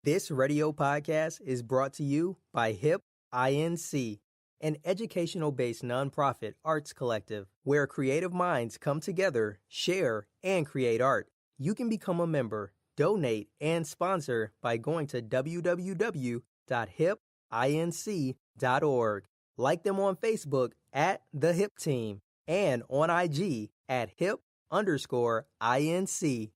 This radio podcast is brought to you by HIP INC, an educational-based nonprofit arts collective where creative minds come together, share, and create art. You can become a member, donate, and sponsor by going to www.hipinc.org. Like them on Facebook at The HIP Team and on IG at HIP_INC.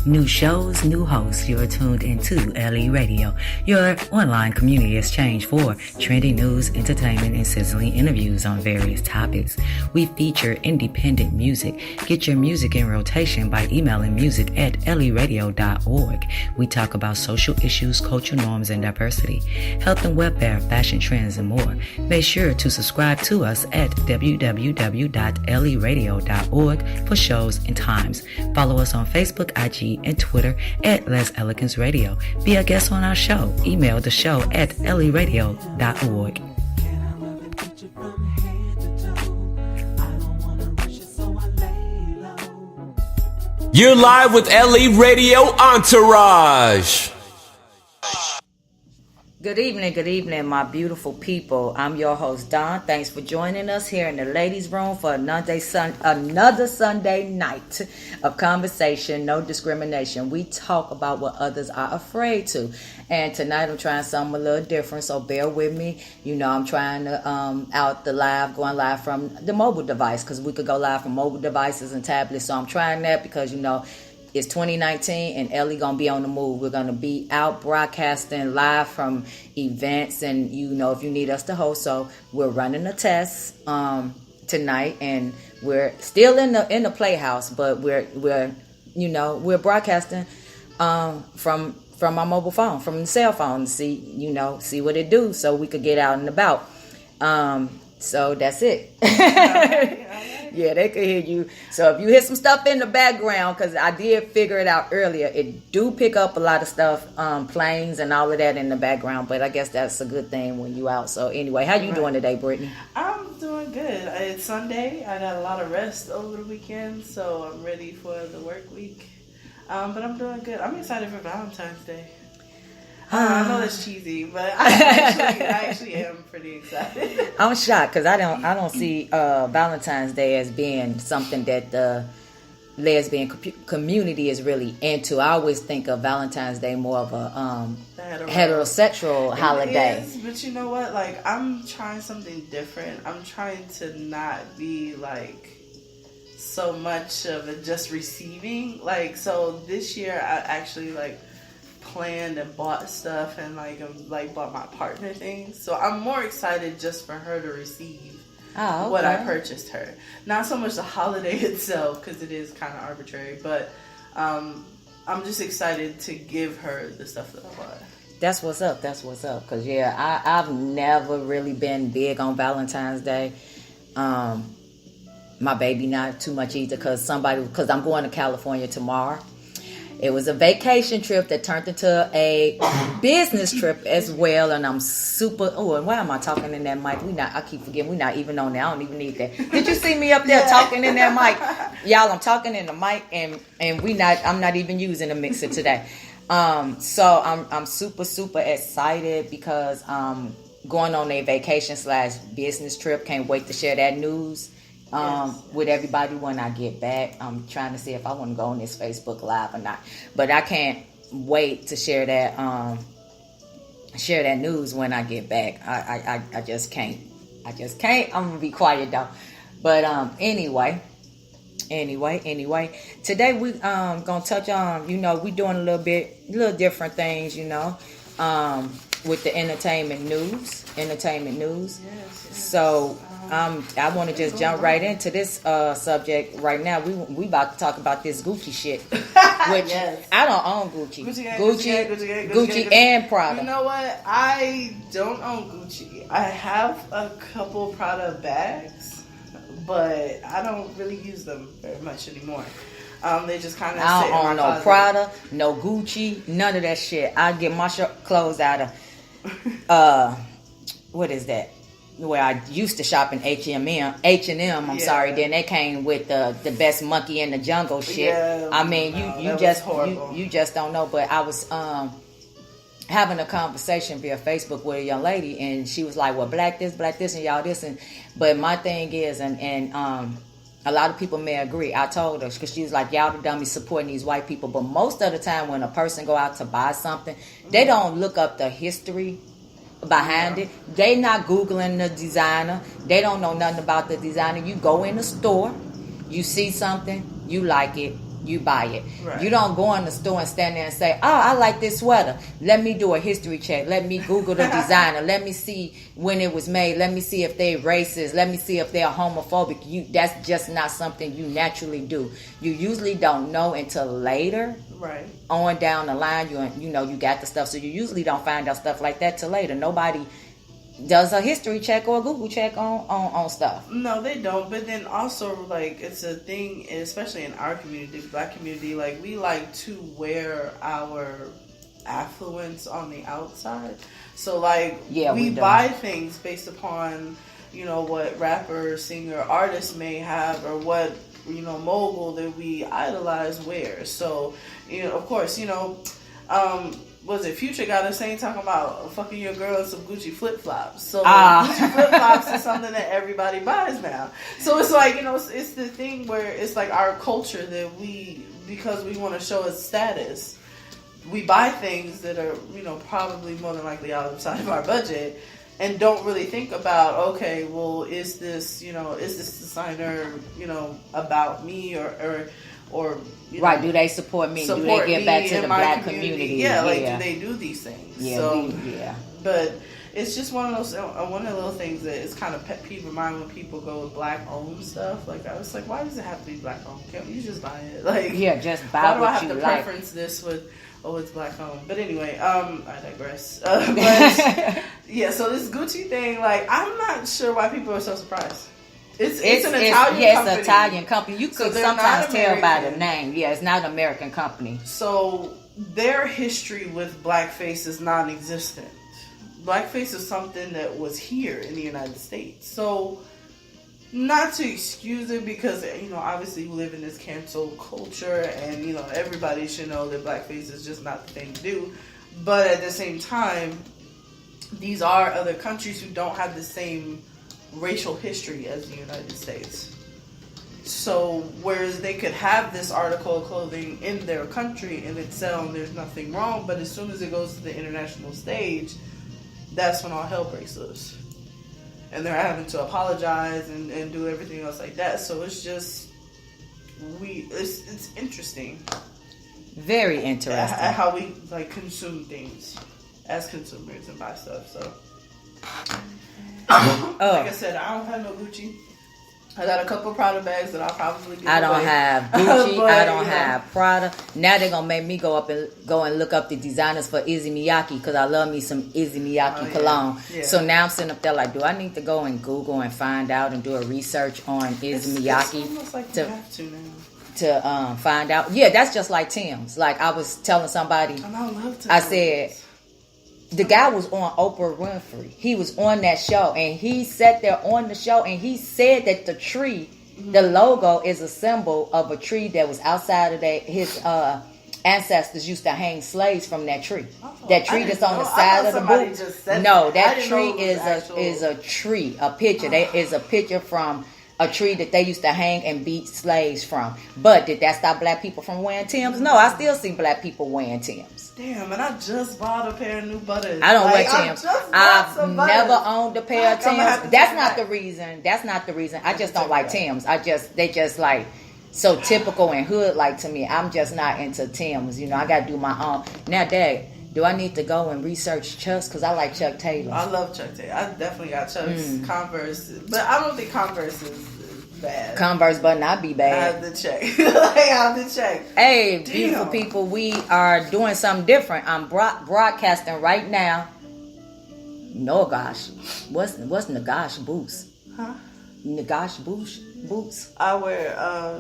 New shows, new hosts. You're tuned into LE Radio, your online community exchange for trending news, entertainment, and sizzling interviews on various topics. We feature independent music. Get your music in rotation by emailing music@leradio.org. We talk about social issues, cultural norms, and diversity, health and welfare, fashion trends, and more. Make sure to subscribe to us at www.leradio.org for shows and times. Follow us on Facebook, IG, and Twitter at Les Elegance Radio. Be a guest on our show. Email the show at leradio.org. You're live with LE Radio Entourage. Good evening, my beautiful people. I'm your host, Don. Thanks for joining us here in the ladies' room for another Sunday night of conversation, no discrimination. We talk about what others are afraid to. And tonight I'm trying something a little different, so bear with me. You know, I'm trying to going live from the mobile device, because we could go live from mobile devices and tablets. So I'm trying that because, you know, it's 2019 and Ellie gonna be on the move. We're gonna be out broadcasting live from events, and you know, if you need us to host, so we're running a test tonight, and we're still in the playhouse, but we're broadcasting from my mobile phone, from the cell phone, to see what it do, so we could get out and about. So that's it. Yeah, they could hear you. So if you hear some stuff in the background, because I did figure it out earlier, it do pick up a lot of stuff, planes and all of that in the background. But I guess that's a good thing when you out. So anyway, how you doing today, Brittany? I'm doing good. It's Sunday. I got a lot of rest over the weekend, so I'm ready for the work week. But I'm doing good. I'm excited for Valentine's Day. I know that's cheesy, but I actually am pretty excited. I'm shocked because I don't see Valentine's Day as being something that the lesbian community is really into. I always think of Valentine's Day more of a heterosexual holiday. It is, but you know what? Like, I'm trying something different. I'm trying to not be like so much of it just receiving. Like, so this year I actually planned and bought stuff and bought my partner things, so I'm more excited just for her to receive what I purchased her. Not so much the holiday itself, because it is kind of arbitrary, but I'm just excited to give her the stuff that I bought. That's what's up, because I've never really been big on Valentine's Day. My baby not too much either, because I'm going to California tomorrow. It was a vacation trip that turned into a business trip as well, and I'm super. Oh, and why am I talking in that mic? I keep forgetting we're not even on there. I don't even need that. Did you see me up there talking in that mic, y'all? I'm talking in the mic, and I'm not even using a mixer today. So I'm super excited because going on a vacation/business trip. Can't wait to share that news with everybody when I get back. I'm trying to see if I want to go on this Facebook Live or not, but I can't wait to share that news when I get back. I just can't. I'm gonna be quiet though. But anyway, today we gonna touch on, we doing a little different things, with the entertainment news. Yes. So I want to just jump right into this subject right now. We about to talk about this Gucci shit, which I don't own Gucci. Gucci and Prada. You know what? I don't own Gucci. I have a couple Prada bags, but I don't really use them very much anymore. They just kind of sit in my closet. I don't own no Prada, no Gucci, none of that shit. I get my clothes out of what is that? where I used to shop in H&M. I'm sorry. Then they came with the best monkey in the jungle shit. Yeah, I mean, you just don't know. But I was having a conversation via Facebook with a young lady, and she was like, "Well, black this, and y'all this." But my thing is, and a lot of people may agree. I told her, because she was like, "Y'all the dummies supporting these white people." But most of the time, when a person go out to buy something, they don't look up the history behind it. They not Googling the designer. They don't know nothing about the designer. You go in the store, you see something, you like it, you buy it. Right. You don't go in the store and stand there and say, "Oh, I like this sweater. Let me do a history check. Let me Google the designer. Let me see when it was made. Let me see if they're racist. Let me see if they're homophobic." That's just not something you naturally do. You usually don't know until later. Right. On down the line, you know you got the stuff, so you usually don't find out stuff like that till later. Nobody does a history check or a Google check on stuff. No, they don't. But then also, like, it's a thing, especially in our community, the black community, like, we like to wear our affluence on the outside. So, like, we buy things based upon, you know, what rapper, singer, artist may have, or what, you know, mogul that we idolize wears. So, you know, of course, you know, was it Future got us saying, talking about fucking your girl in some Gucci flip-flops. So Gucci flip-flops is something that everybody buys now. So it's like, you know, it's the thing where it's like our culture that because we want to show its status, we buy things that are, you know, probably more than likely outside of our budget, and don't really think about, okay, well, is this designer, you know, about me or right, do they support me? Do they give back to the black community? Yeah, like, do they do these things? Yeah, so, but it's just one of the little things that is kind of pet peeve of mine when people go with black owned stuff. Like, I was like, why does it have to be black owned? Can't you just buy it? Like, just buy what you like. Why do I have to preference this with, it's black owned? But anyway, I digress. But yeah, so this Gucci thing, like, I'm not sure why people are so surprised. It's an Italian company. It's an Italian company. You could sometimes tell by the name. Yeah, it's not an American company. So their history with blackface is non-existent. Blackface is something that was here in the United States. So, not to excuse it, because, you know, obviously we live in this cancel culture, and, you know, everybody should know that blackface is just not the thing to do. But at the same time, these are other countries who don't have the same racial history as the United States. So whereas they could have this article of clothing in their country and it's selling, there's nothing wrong, but as soon as it goes to the international stage, that's when all hell breaks loose. And they're having to apologize and do everything else like that. So it's just it's interesting. Very interesting. How we like consume things as consumers and buy stuff. So like I said, I don't have no Gucci. I got a couple Prada bags that I'll probably give I don't away. have Gucci. I don't have Prada. Now they're gonna make me go and look up the designers for Issey Miyake, because I love me some Issey Miyake cologne. Yeah. So now I'm sitting up there like, do I need to go and Google and find out and do a research on Issey Miyake? It's almost like you have to now. To find out. Yeah, that's just like Tim's. Like I was telling somebody, and I love Tim's. I said, the guy was on Oprah Winfrey. He was on that show, and he sat there on the show, and he said that the tree, the logo, is a symbol of a tree that was outside of his ancestors used to hang slaves from that tree. That tree that's on the side of the boot. No, that tree is a tree, a picture. There is a picture from a tree that they used to hang and beat slaves from. But did that stop black people from wearing Timbs? No, I still see black people wearing Timbs. Damn, and I just bought a pair of new butters. I don't wear Timbs. I've never owned a pair of Timbs. That's not the reason. That's not the reason. I just don't like Timbs. They just like so typical and hood like to me. I'm just not into Timbs. You know, I got to do my own. Now, Dad, do I need to go and research Chucks? Because I like Chuck Taylor. I love Chuck Taylor. I definitely got Chucks, Converse. But I don't think Converse is bad. Converse but not be bad. I have to check. I have to check. Hey, beautiful people, we are doing something different. I'm broadcasting right now. No, gosh. What's Nagash Boost? Huh? Nagash boots. I wear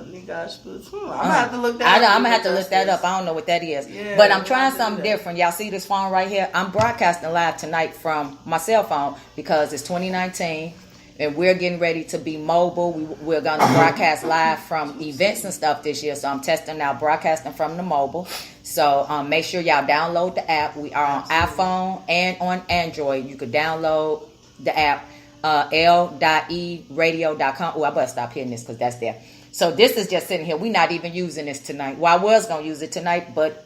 Nagash boots. I'm gonna have to look that up. I'm gonna have to look that up. I don't know what that is. Yeah, but I'm trying something different. Y'all see this phone right here? I'm broadcasting live tonight from my cell phone because it's 2019 and we're getting ready to be mobile. We're gonna broadcast live from events and stuff this year. So I'm testing out broadcasting from the mobile. So make sure y'all download the app. We are on iPhone and on Android. You could download the app. L.E radio.com. Oh, I better stop hitting this because that's there. So this is just sitting here. We're not even using this tonight. Well, I was going to use it tonight, but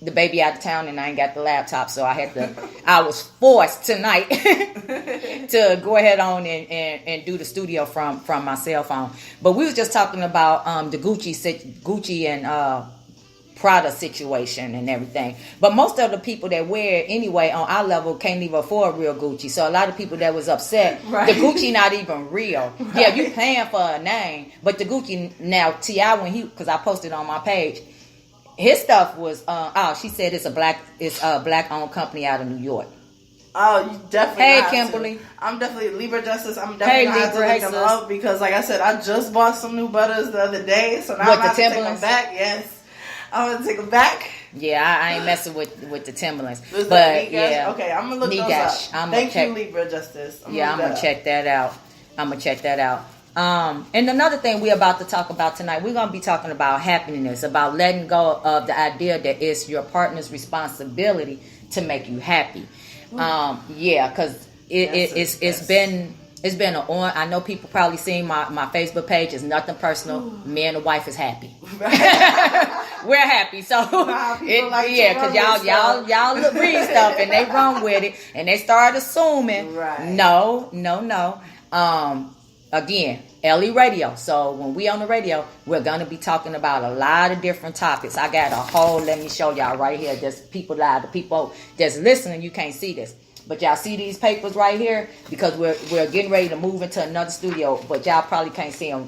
the baby out of town and I ain't got the laptop. So I was forced tonight to go ahead on and do the studio from my cell phone. But we was just talking about the Gucci and Prada situation and everything. But most of the people that wear it anyway on our level can't even afford real Gucci. So a lot of people that was upset, the Gucci not even real. Right. Yeah, you paying for a name. But the Gucci, now T.I. because I posted on my page, his stuff was, she said it's a black owned company out of New York. Oh, you definitely have Kimberly. To. I'm definitely Libra Justice. I'm definitely gonna have to look them up because, like I said, I just bought some new butters the other day. So now I'm going to take them back. Yes. I'm gonna take them back. Yeah, I ain't messing with the Timberlands. But yeah, okay, I'm gonna look those up. Thank you, Libra Justice. I'm gonna check that out. And another thing we're about to talk about tonight, we're gonna be talking about happiness, about letting go of the idea that it's your partner's responsibility to make you happy. Because it's been I know people probably seen my Facebook page. It's nothing personal. Me and the wife is happy. We're happy. So because y'all read stuff and they run with it and they start assuming. Right. No. Again, LE Radio. So when we on the radio, we're gonna be talking about a lot of different topics. I got a whole. Let me show y'all right here. There's people live. The people that's listening, you can't see this. But y'all see these papers right here because we're getting ready to move into another studio. But y'all probably can't see them.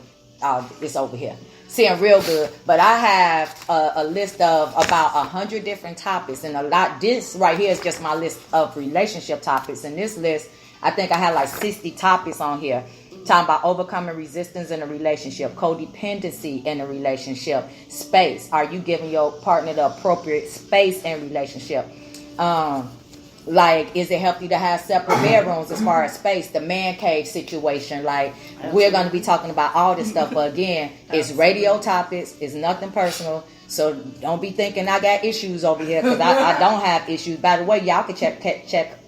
It's over here. See them real good. But I have a list of about 100 different topics. And this right here is just my list of relationship topics. And this list, I think I had like 60 topics on here. Talking about overcoming resistance in a relationship, codependency in a relationship, space. Are you giving your partner the appropriate space in relationship? Like, is it healthy to have separate bedrooms as far as space? The man cave situation. Like, we're going to be talking about all this stuff. But again, it's radio topics. It's nothing personal. So don't be thinking I got issues over here because I don't have issues. By the way, y'all can check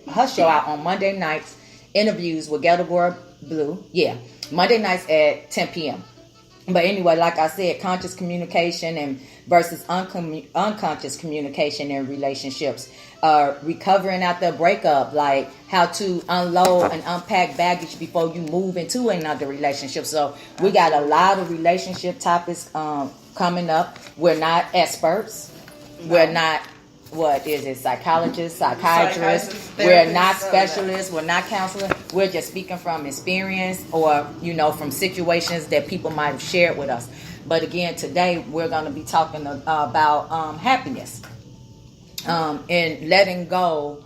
her show out on Monday nights. Interviews with Ghetto Girl Blue. Yeah, Monday nights at 10 p.m. But anyway, like I said, conscious communication and versus unconscious communication in relationships. Recovering after a breakup, like how to unload and unpack baggage before you move into another relationship. So we got a lot of relationship topics coming up. We're not experts. We're not, psychologists, psychiatrists. We're not specialists. We're not counselors. We're just speaking from experience or, from situations that people might have shared with us. But again, today we're going to be talking about happiness. And letting go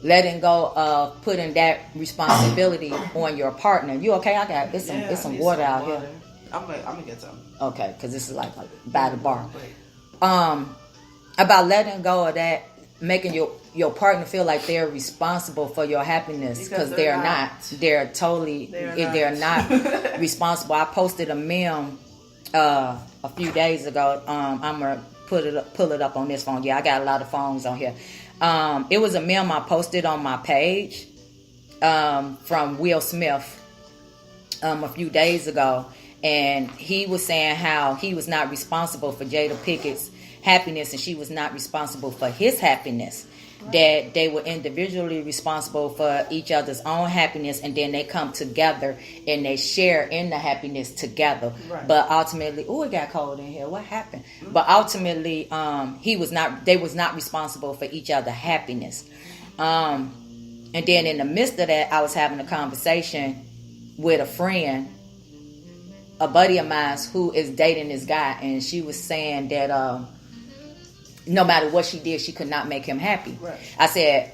of putting that responsibility on your partner. You okay? I got it's some water out here. I'm gonna get some. Okay, because this is like by the bar. About letting go of that, making your partner feel like they're responsible for your happiness because they're not. They're not responsible. I posted a meme a few days ago. I'm gonna pull it up on this phone. Yeah, I got a lot of phones on here. It was a meme I posted on my page from Will Smith a few days ago, and he was saying how he was not responsible for Jada Pickett's happiness and she was not responsible for his happiness. That they were individually responsible for each other's own happiness, and then they come together and they share in the happiness together. Right. But ultimately, it got cold in here. What happened? Mm-hmm. But ultimately, they was not responsible for each other's happiness. And then in the midst of that, I was having a conversation with a friend, a buddy of mine who is dating this guy, and she was saying that no matter what she did, she could not make him happy. Right. I said,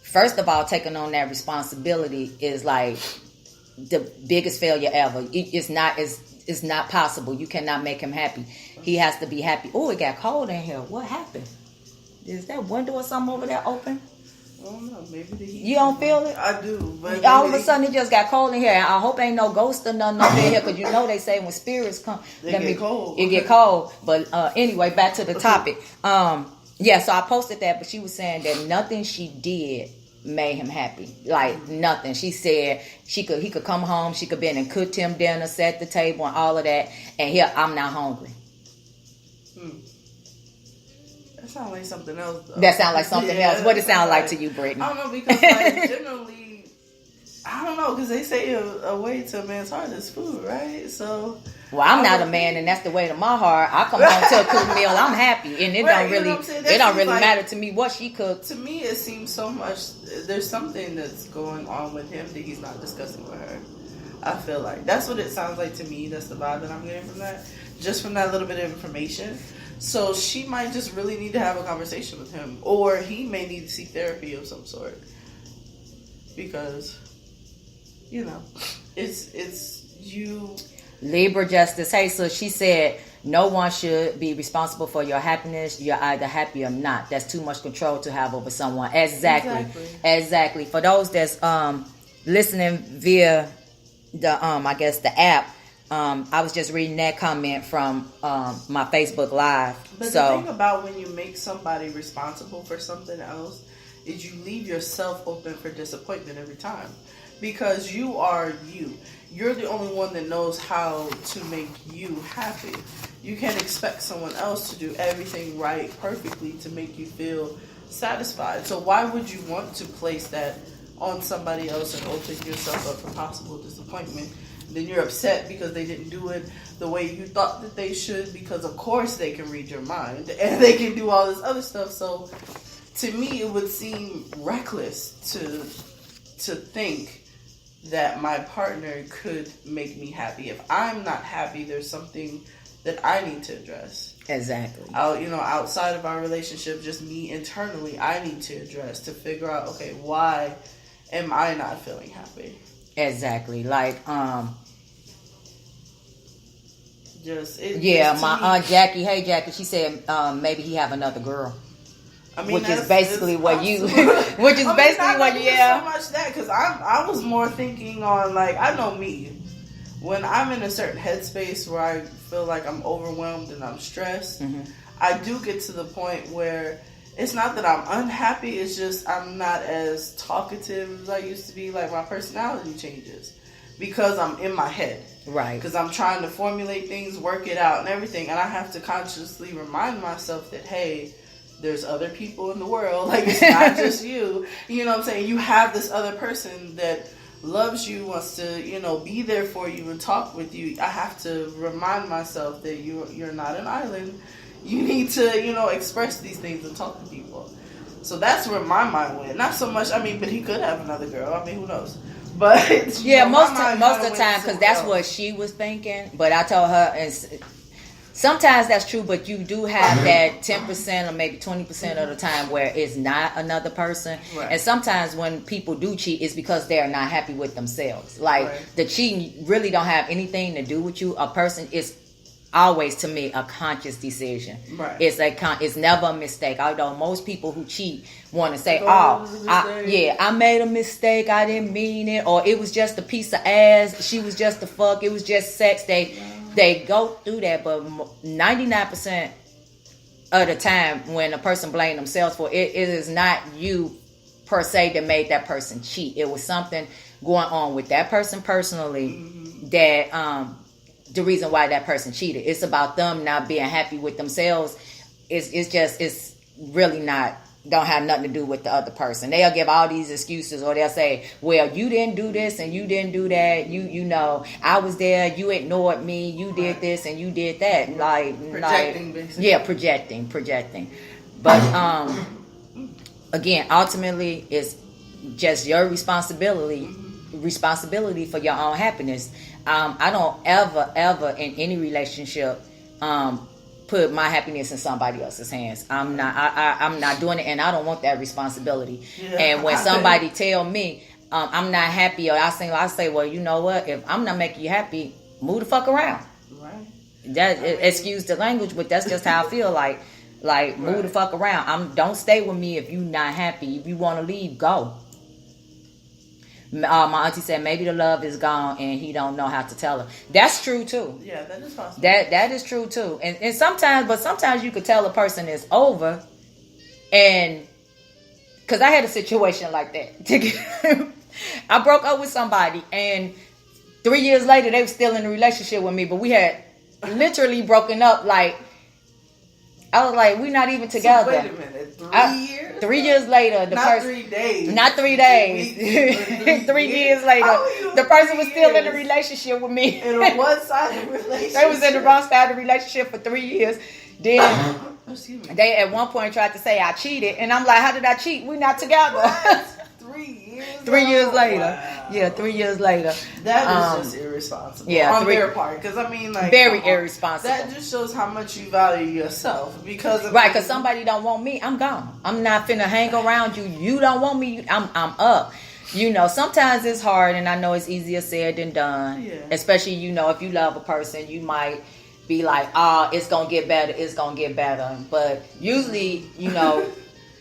first of all, taking on that responsibility is like the biggest failure ever. It's not possible. You cannot make him happy. He has to be happy. Oh, it got cold in here. What happened? Is that window or something over there open? I don't know. Maybe the heat. You don't feel it? I do. But all of a sudden, it just got cold in here. I hope ain't no ghost or nothing up in here, because you know they say when spirits come, it get cold. It get cold. But anyway, back to the topic. Yeah, so I posted that, but she was saying that nothing she did made him happy. Like nothing. She said he could come home, she could been and cooked him dinner, set the table and all of that, and here I'm not hungry. That sounds like something else, though. That sounds like something else. What it sound like to you, Brittany? I don't know, because like, generally, I don't know, because they say a way to a man's heart is food, right? So, well, I'm not a man, and that's the way to my heart. I come home to a cooked meal, I'm happy, and it don't really matter to me what she cooked. To me, it seems so much. There's something that's going on with him that he's not discussing with her. I feel like that's what it sounds like to me. That's the vibe that I'm getting from that, just from that little bit of information. So she might just really need to have a conversation with him, or he may need to seek therapy of some sort, because, you know, it's you. Libra Justice. Hey, so she said, no one should be responsible for your happiness. You're either happy or not. That's too much control to have over someone. Exactly. For those that's listening via the I guess the app, I was just reading that comment from my Facebook Live. But the thing about when you make somebody responsible for something else is you leave yourself open for disappointment every time, because you are you. You're the only one that knows how to make you happy. You can't expect someone else to do everything right perfectly to make you feel satisfied. So why would you want to place that on somebody else and open yourself up for possible disappointment? Then you're upset because they didn't do it the way you thought that they should, because of course they can read your mind and they can do all this other stuff. So to me, it would seem reckless to think that my partner could make me happy. If I'm not happy, there's something that I need to address. Exactly. Outside of our relationship, just me internally, I need to address to figure out, okay, why am I not feeling happy? Exactly. Like, my Aunt Jackie, hey Jackie, she said maybe he have another girl. I mean, which is basically what you, so much that, because I was more thinking on, like, I know me, when I'm in a certain headspace where I feel like I'm overwhelmed and I'm stressed, I do get to the point where it's not that I'm unhappy, it's just I'm not as talkative as I used to be. Like, my personality changes because I'm in my head. Right. Because I'm trying to formulate things, work it out and everything, and I have to consciously remind myself that, hey, there's other people in the world. Like, it's not just you. You know what I'm saying? You have this other person that loves you, wants to, be there for you and talk with you. I have to remind myself that you're not an island. You need to, express these things and talk to people. So that's where my mind went. Not so much, but he could have another girl. Who knows? But most of the time, because that's what she was thinking. But I told her, and sometimes that's true, but you do have that 10% or maybe 20% of the time where it's not another person. Right. And sometimes when people do cheat, it's because they're not happy with themselves. Like, the cheating really don't have anything to do with you. A person is always, to me, a conscious decision. Right. It's never a mistake. Although most people who cheat want to say, I made a mistake, I didn't mean it, or it was just a piece of ass, she was just a fuck, it was just sex. They go through that, but 99% of the time when a person blames themselves for it, it is not you per se that made that person cheat. It was something going on with that person personally that the reason why that person cheated. It's about them not being happy with themselves. It's really not, don't have nothing to do with the other person. They'll give all these excuses, or they'll say, well, you didn't do this and you didn't do that. You know, I was there, you ignored me, you did this and you did that. Projecting, basically. Yeah, projecting. But again, ultimately, it's just your responsibility for your own happiness. I don't ever in any relationship put my happiness in somebody else's hands. I'm not doing it, and I don't want that responsibility. Yeah, and when somebody tell me I'm not happy, or I say, well, you know what? If I'm not making you happy, move the fuck around. Right. Excuse the language, but that's just how I feel. Like move the fuck around. Don't stay with me if you not happy. If you want to leave, go. My auntie said maybe the love is gone and he don't know how to tell her. That's true too. Yeah, that is possible. That is true too. And sometimes you could tell a person it's over, and because I had a situation like that. I broke up with somebody, and 3 years later they were still in a relationship with me, but we had literally broken up. Like, I was like, we're not even together. So wait a minute, 3 years? 3 years later, not 3 days. Not 3 days. 3 years later, the person was still in a relationship with me. In a one-sided relationship. They was in the wrong side of the relationship for 3 years. Then they at one point tried to say I cheated, and I'm like, how did I cheat? We're not together. 3 years. 3 years later. Wow. Yeah, 3 years later. That is just irresponsible. Yeah, on their part, because I mean, like, very irresponsible. That just shows how much you value yourself. Because somebody don't want me, I'm gone. I'm not finna hang around you. You don't want me, I'm up. You know, sometimes it's hard, and I know it's easier said than done. Yeah. Especially, you know, if you love a person, you might be like, it's gonna get better. It's gonna get better. But usually, you know.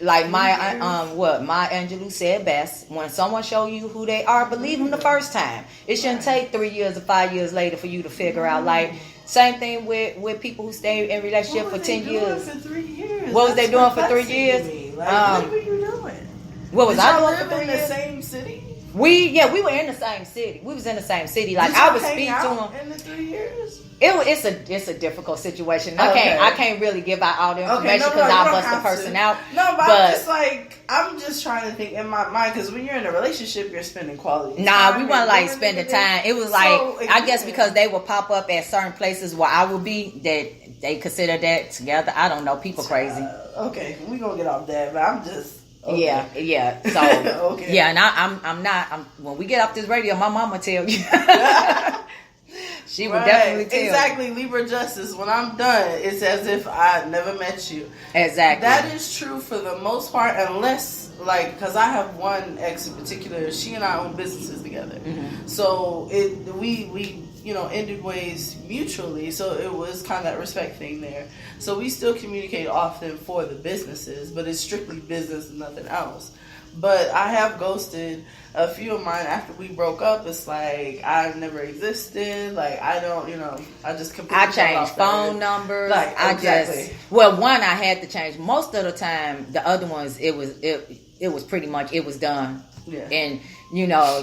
Like Maya Angelou said best, when someone show you who they are, believe them the first time. It shouldn't take 3 years or 5 years later for you to figure out. Like, same thing with people who stay in relationship for 10 years. For 3 years. What was they doing for 3 years? Like, what were you doing? What was I doing for 3 years? In the same city? We were in the same city. We was in the same city. Like, I would speak to them in the 3 years. It's a difficult situation. I can't really give out all the information because I'll bust the person out. No, but I'm just trying to think in my mind, because when you're in a relationship, you're spending quality time. We weren't like spending time. It was like, I guess because they would pop up at certain places where I would be, that they consider that together. I don't know. People crazy. Okay, we gonna get off that, but I'm just. Okay. Yeah. So okay. Yeah, and I'm not. When we get off this radio, my mama tell you. She would definitely tell. Exactly, Libra Justice. When I'm done, it's as if I never met you. Exactly. That is true for the most part, unless, like, because I have one ex in particular. She and I own businesses together, so we ended ways mutually. So it was kind of that respect thing there. So we still communicate often for the businesses, but it's strictly business and nothing else. But I have ghosted a few of mine after we broke up. It's like I never existed. Like, I don't, I just completely. I changed phone numbers. Like, exactly. One I had to change. Most of the time, the other ones it was pretty much it was done. Yeah. And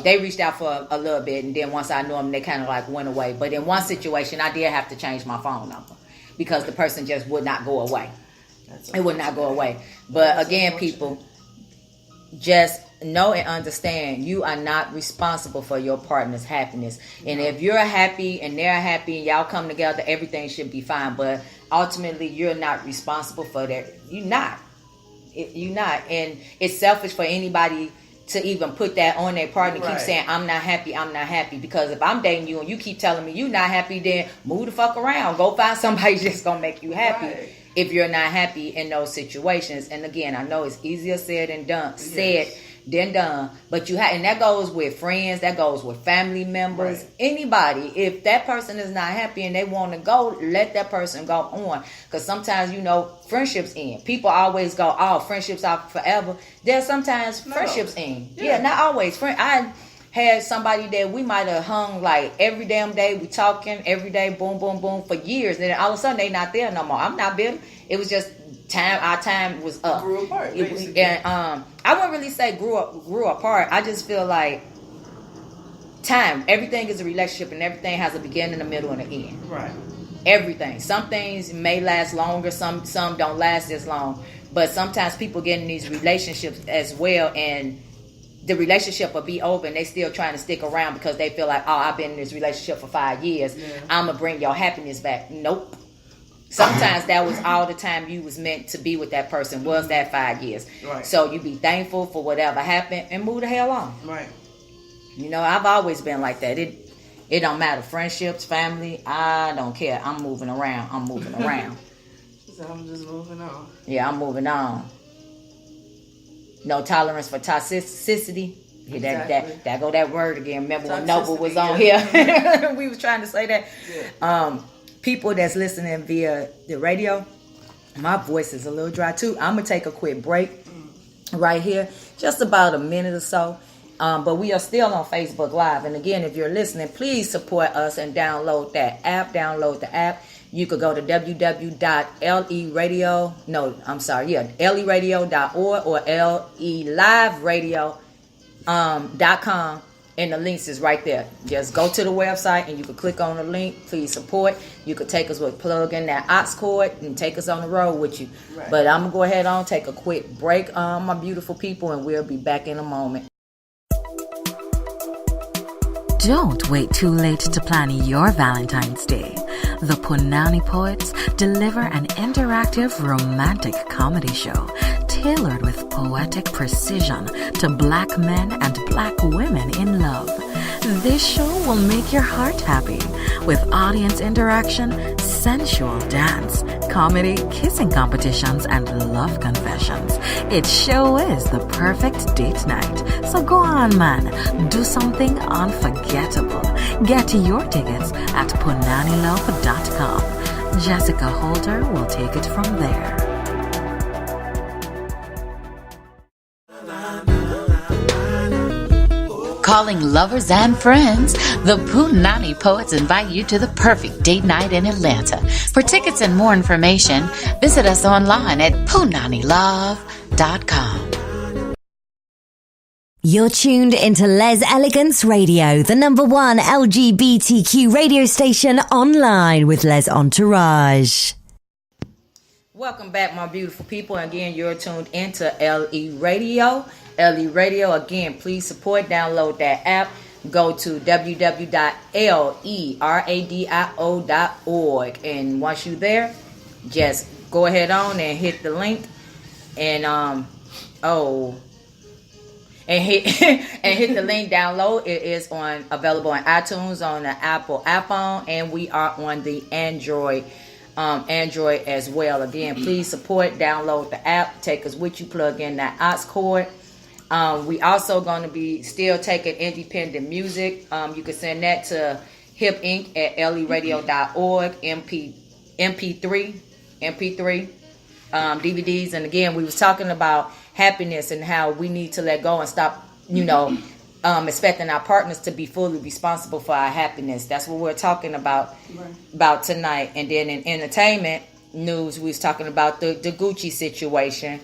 they reached out for a little bit, and then once I knew them, they kind of like went away. But in one situation, I did have to change my phone number because the person just would not go away. It would not go away. But again, people. Just know and understand you are not responsible for your partner's happiness. And if you're happy and they're happy and y'all come together, everything should be fine. But ultimately, you're not responsible for that. You're not. And it's selfish for anybody to even put that on their partner and keep saying, I'm not happy. Because if I'm dating you and you keep telling me you're not happy, then move the fuck around. Go find somebody that's going to make you happy. Right. If you're not happy in those situations. And again, I know it's easier said than done. Then done. But and that goes with friends, that goes with family members, anybody. If that person is not happy and they want to go, let that person go on. Because sometimes, friendships end. People always go, friendships are forever. There's sometimes friendships end. Yeah, not always. I had somebody that we might have hung like every damn day. We talking every day, boom, boom, boom, for years. And then all of a sudden they not there no more. I'm not bitter. It was just time. Our time was up. Grew apart, basically. And I wouldn't really say grew apart. I just feel like time. Everything is a relationship, and everything has a beginning, a middle, and an end. Right. Everything. Some things may last longer. Some don't last as long. But sometimes people get in these relationships as well, and the relationship will be over and they still trying to stick around because they feel like, I've been in this relationship for 5 years. Yeah. I'm going to bring your happiness back. Nope. Sometimes that was all the time you was meant to be with that person was that 5 years. Right. So you be thankful for whatever happened and move the hell on. Right. I've always been like that. It don't matter. Friendships, family, I don't care. I'm moving around. So I'm just moving on. Yeah, I'm moving on. No tolerance for toxicity. Exactly. That go that word again. Remember when Toxicity, Noble was on here? We was trying to say that. Yeah. People that's listening via the radio, my voice is a little dry too. I'm gonna take a quick break right here, just about a minute or so. But we are still on Facebook Live. And again, if you're listening, please support us and download that app. Download the app. You could go to leradio.org or leliveradio.com, and the links is right there. Just go to the website and you can click on the link. Please support. You could take us with plug in that aux cord and take us on the road with you. Right. But I'm gonna go ahead on take a quick break, my beautiful people, and we'll be back in a moment. Don't wait too late to plan your Valentine's Day. The Punani Poets deliver an interactive romantic comedy show tailored with poetic precision to black men and black women in love. This show will make your heart happy with audience interaction, sensual dance, comedy, kissing competitions, and love confessions. It show is the perfect date night. So go on, man. Do something unforgettable. Get your tickets at punanilove.com. Jessica Holder will take it from there. Calling lovers and friends, the Punani Poets invite you to the perfect date night in Atlanta. For tickets and more information, visit us online at punanilove.com. You're tuned into Les Elegance Radio, the #1 LGBTQ radio station online with Les Entourage. Welcome back, my beautiful people. Again, you're tuned into LE Radio. LE Radio, again, please support, download that app. Go to www.leradio.org. And once you're there, just go ahead on and hit the link. And, hit the link, download. It is available on iTunes, on the Apple iPhone, and we are on the Android as well. Again, please support, download the app, take us with you, plug in that aux cord. We also going to be still taking independent music. You can send that to Hip Inc. at leradio.org, MP3 DVDs. And again, we was talking about happiness and how we need to let go and stop, expecting our partners to be fully responsible for our happiness. That's what we're talking about tonight. And then in entertainment news, we was talking about the Gucci situation.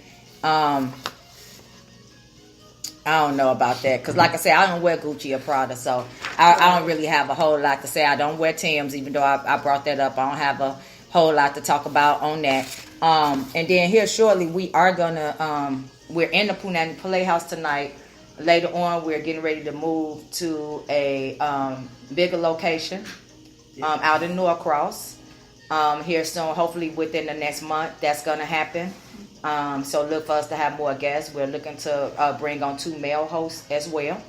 I don't know about that because, like I said, I don't wear Gucci or Prada, so I don't really have a whole lot to say. I don't wear Tim's, even though I brought that up. I don't have a whole lot to talk about on that. And then here shortly, we are gonna we're in the Punani Playhouse tonight. Later on, we're getting ready to move to a bigger location out in Norcross. Here soon, hopefully within the next month, that's gonna happen. So look for us to have more guests. We're looking to bring on 2 male hosts as well.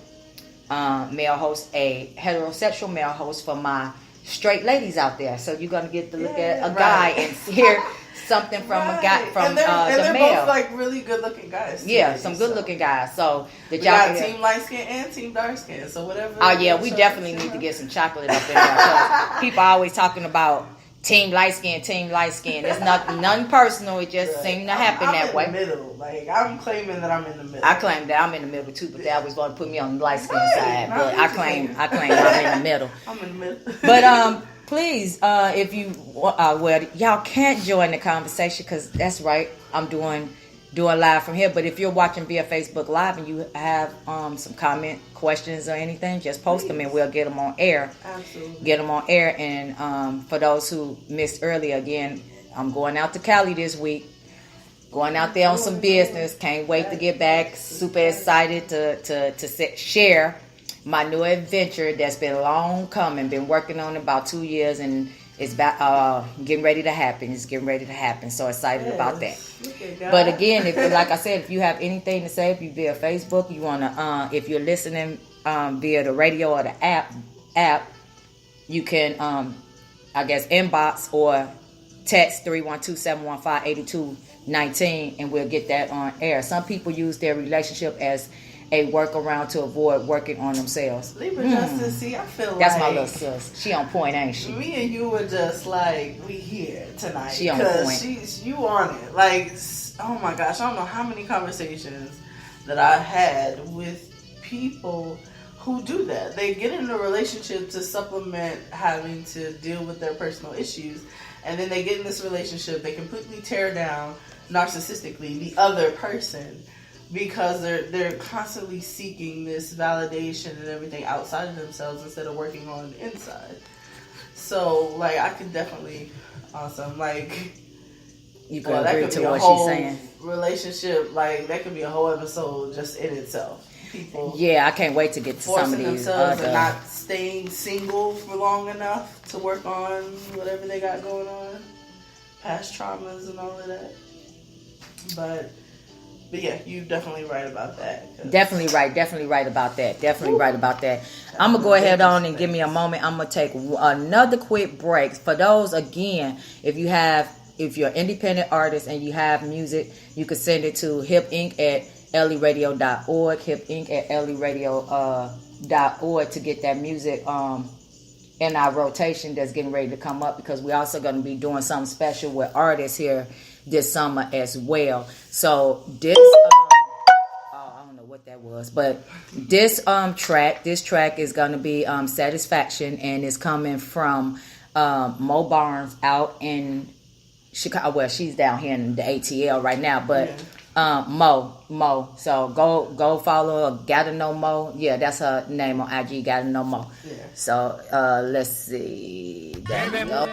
Male host, a heterosexual male host for my straight ladies out there. So you're gonna get to look at a guy and hear something from a guy from they're the male. Both like really good looking guys. Yeah, some good looking guys. So we got team light skin and team dark skin. So whatever. Oh yeah, we definitely need to get some chocolate up in there. 'Cause people are always talking about team light skin. It's nothing personal. It just seemed to happen that way. I'm in the middle. Like, I'm claiming that I'm in the middle. I claim that I'm in the middle too, but they always want to put me on the light skin side. But I claim I'm in the middle. I'm in the middle. But please, if you y'all can't join the conversation because that's right. I'm doing live from here. But if you're watching via Facebook Live and you have some comment, questions, or anything, just post them and we'll get them on air. Absolutely. Get them on air. And for those who missed earlier, again, I'm going out to Cali this week. Going out there on some business. Can't wait to get back. Super excited to share my new adventure that's been long coming. Been working on it about 2 years and it's getting ready to happen. It's getting ready to happen. So excited about that. But again, like I said, if you have anything to say, if you via Facebook, you wanna, if you're listening via the radio or the app, you can, inbox or text 312-715-8219, and we'll get that on air. Some people use their relationship as a workaround to avoid working on themselves. Libra Justice, see, I feel that's like my little sis. She on point, ain't she? Me and you were just like, we here tonight. She on point. You on it. Like, oh my gosh, I don't know how many conversations that I had with people who do that. They get in a relationship to supplement having to deal with their personal issues, and then they get in this relationship, they completely tear down narcissistically the other person, because they're constantly seeking this validation and everything outside of themselves instead of working on the inside. So, like, I can definitely, awesome, like, you could agree to what she's saying. Relationship, like, that could be a whole episode just in itself. People, yeah, I can't wait to get to some of these themselves and not staying single for long enough to work on whatever they got going on, past traumas and all of that. But yeah, you're definitely right about that. Definitely right about that. I'm gonna go ahead on and give me a moment. I'm gonna take another quick break. For those, again, if you're an independent artist and you have music, you can send it to hipinc@leradio.org, hipinc@leradio.org to get that music in our rotation that's getting ready to come up, because we're also going to be doing something special with artists here this summer as well. So this I don't know what that was, but this track is going to be Satisfaction, and it's coming from Mo Barnes out in Chicago. Well, she's down here in the ATL right now, but Mo. So go follow her. Gotta Know Mo. Yeah, that's her name on IG. Gotta Know Mo. Yeah. So let's see. There we go.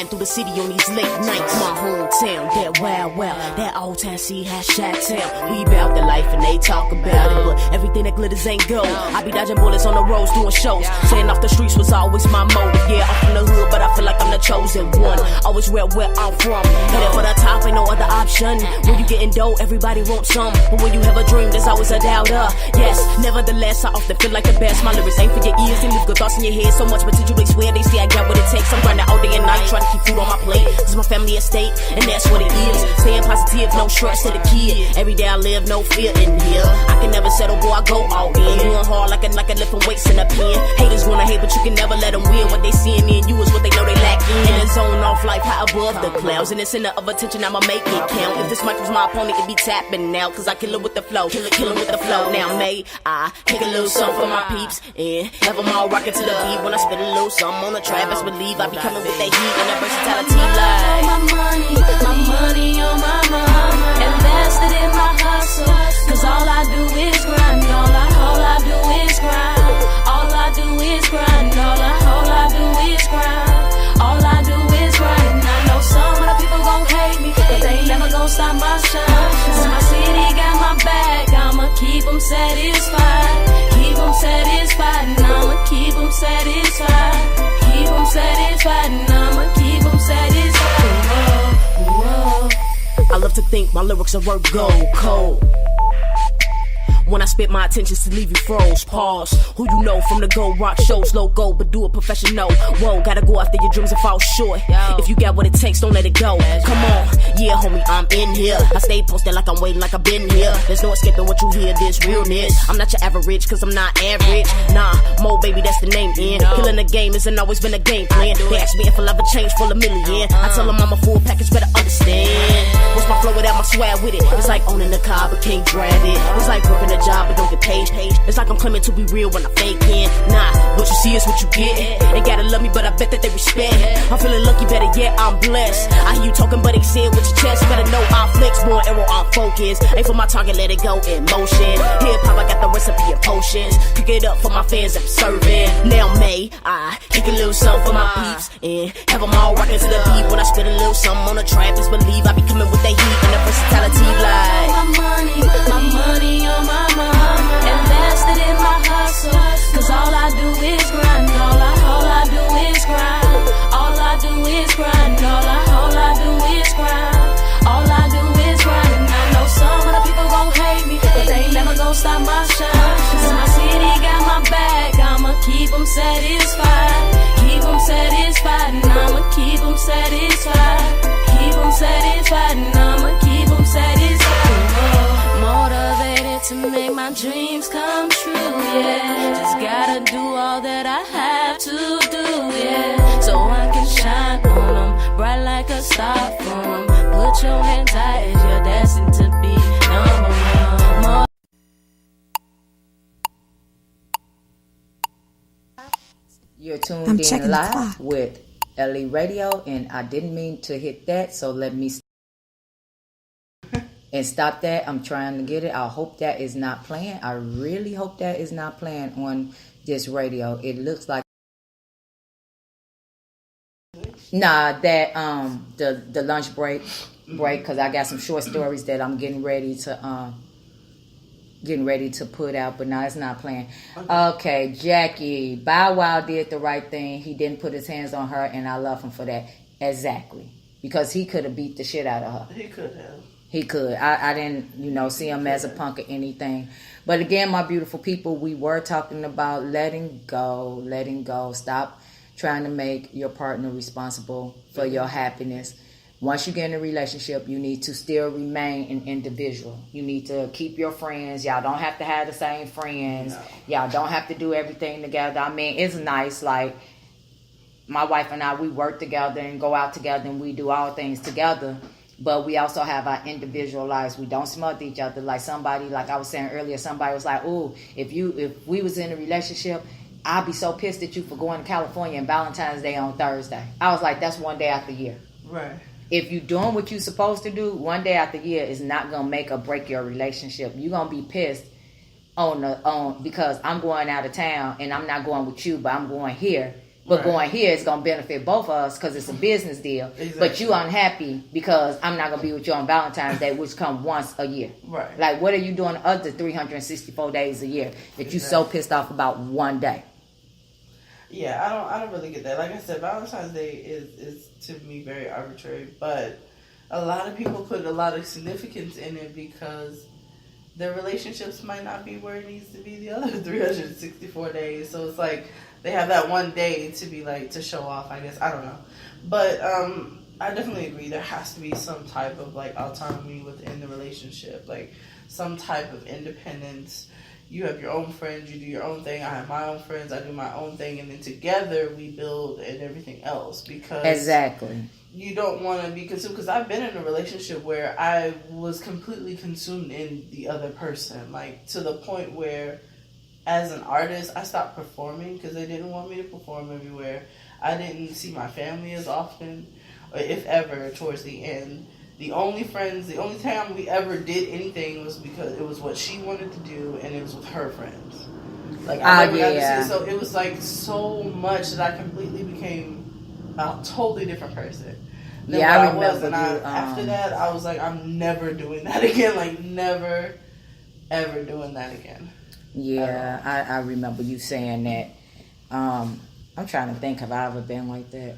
Through the city on these late nights, my hometown, that wild, that old town, see how Chi-Town. We bout the life and they talk about it, but everything that glitters ain't gold. I be dodging bullets on the roads, doing shows. Staying off the streets was always my motive. Yeah, I'm from the hood, but I feel like I'm the chosen one. Always where I'm from. Headed for the top, ain't no other option. When you getting dough, everybody wants some. But when you have a dream, there's always a doubter. Yes, nevertheless, I often feel like the best. My lyrics ain't for your ears, they leave good thoughts in your head. So much potential, they swear they see I got what it takes. I'm grinding all day and night, trying to keep food on my plate. This is my family estate, and that's what it is. Staying positive, no stress to the kid. Every day I live, no fear in here. I can never settle, boy, I go all in. Doing hard like a lifting weights in a pen. Haters wanna hate, but you can never let them win. What they seeing in you is what they know they lack in. In the zone off life, high above the clouds. In the center of attention, I'ma make it count. If this mic was my opponent, it'd be tapping now. Cause I kill it with the flow, kill it with the flow. Now may I take a little something for my peeps and have them all rocking to the beat. When I spit a little something on the track, best believe I be coming with that heat and that versatility. Like my money on my mind, invested in my hustle. Cause all I do is grind, all I do is grind, all I do is grind, all I do is grind, all I do is grind. And I know some of the people gon' hate me, but they ain't never gon' stop my shine. Cause my city got my back, I'ma keep them satisfied, keep them satisfied, and I'ma keep them satisfied, keep them satisfied, and I'ma keep them satisfied. Whoa. I love to think my lyrics are worth gold, cold. When I spit my attentions to leave you froze. Pause. Who you know from the Go Rock shows? Logo, but do it professional. Whoa, gotta go after your dreams and fall short. If you got what it takes, don't let it go. Come on, yeah, homie, I'm in here. I stay posted like I'm waiting, like I've been here. There's no escaping what you hear, this realness. I'm not your average, cause I'm not average. Nah, Mo, baby, that's the name, in. Killing the game isn't always been a game plan. They ask me if I'll ever change for a million. I tell them I'm a full package, better understand. What's my flow without my swag with it? It's like owning the car, but can't drive it. It's like working a job, but don't get paid. It's like I'm claiming to be real when I'm faking. Nah, what you see is what you get. They gotta love me, but I bet that they respect. I'm feeling lucky, better yet, I'm blessed. I hear you talking, but they say it with your chest. Better know I flex, more arrow, I'm focused. Ain't for my target, let it go in motion. Hip hop, I got the recipe of potions. Cook it up for my fans, I'm serving. Now May, I kick a little something for my peeps and have them all rocking to the beat. When I spit a little something on the track, just believe I be coming with the heat and the versatility like my money on my mind, invested in my hustle. Cause all I do is grind, all I do is grind, all I do is grind, all I do is grind, all I do is grind. And I know some of the people gon' hate me, but they ain't never gon' stop my shine. Cause my city got my back, I'ma keep them satisfied. Keep them satisfied, and I'ma keep them satisfied. Keep them satisfied, and I'ma keep them satisfied. Motivated to make my dreams come true, yeah. Just gotta do all that I have to do, yeah. So I can shine on them, bright like a star from 'em. Put your hand tight as you're destined to be number one. You're tuned in live with LE Radio, and I didn't mean to hit that, so let me and stop that. I'm trying to get it. I hope that is not playing. I really hope that is not playing on this radio. It looks like that the lunch break, because I got some short stories that I'm getting ready to put out, but now it's not playing. Okay, Jackie, Bow Wow did the right thing. He didn't put his hands on her, and I love him for that. Exactly. Because he could have beat the shit out of her. He could have. He could. I didn't, see him as a punk or anything. But again, my beautiful people, we were talking about letting go. Stop trying to make your partner responsible for your happiness. Once you get in a relationship, you need to still remain an individual. You need to keep your friends. Y'all don't have to have the same friends. No. Y'all don't have to do everything together. I mean, it's nice. Like, my wife and I, we work together and go out together and we do all things together. But we also have our individual lives. We don't smother each other. Like I was saying earlier, somebody was like, "Oh, if we was in a relationship, I'd be so pissed at you for going to California and Valentine's Day on Thursday." I was like, "That's one day out the year." Right. If you're doing what you're supposed to do, one day out the year is not gonna make or break your relationship. You're gonna be pissed on because I'm going out of town and I'm not going with you, but I'm going here. But going here is going to benefit both of us because it's a business deal. Exactly. But you unhappy because I'm not going to be with you on Valentine's Day, which come once a year. Right. Like, what are you doing other 364 days a year that you so pissed off about one day? Yeah, I don't really get that. Like I said, Valentine's Day is to me very arbitrary, but a lot of people put a lot of significance in it because their relationships might not be where it needs to be the other 364 days. So it's like they have that one day to be like, to show off, I guess. I don't know. But I definitely agree. There has to be some type of like autonomy within the relationship, like some type of independence. You have your own friends, you do your own thing. I have my own friends, I do my own thing, and then together we build and everything else. Because exactly, you don't want to be consumed. Because I've been in a relationship where I was completely consumed in the other person, like to the point where, as an artist, I stopped performing because they didn't want me to perform everywhere. I didn't see my family as often, or if ever, towards the end. The only time we ever did anything was because it was what she wanted to do, and it was with her friends. Like, I never got to see it. So it was like so much that I completely became a totally different person than what I was. And after that, I was like, I'm never doing that again. Like, never, ever doing that again. Yeah, I remember you saying that. I'm trying to think, have I ever been like that?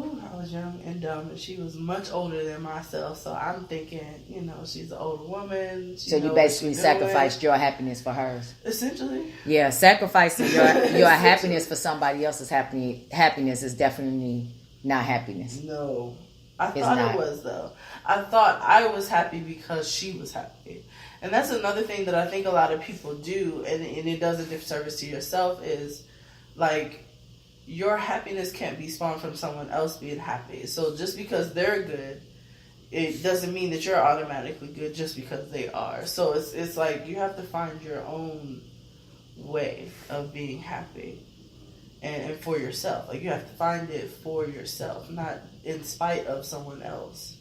I was young and dumb, and she was much older than myself. So I'm thinking, you know, she's an older woman. So you basically sacrificed your happiness for hers. Essentially. Yeah, sacrificing your happiness for somebody else's happiness is definitely not happiness. No. I thought it was, though. I thought I was happy because she was happy. And that's another thing that I think a lot of people do, and it does a disservice to yourself, is like, your happiness can't be spawned from someone else being happy. So just because they're good, it doesn't mean that you're automatically good just because they are. So it's like you have to find your own way of being happy and for yourself. Like, you have to find it for yourself, not in spite of someone else.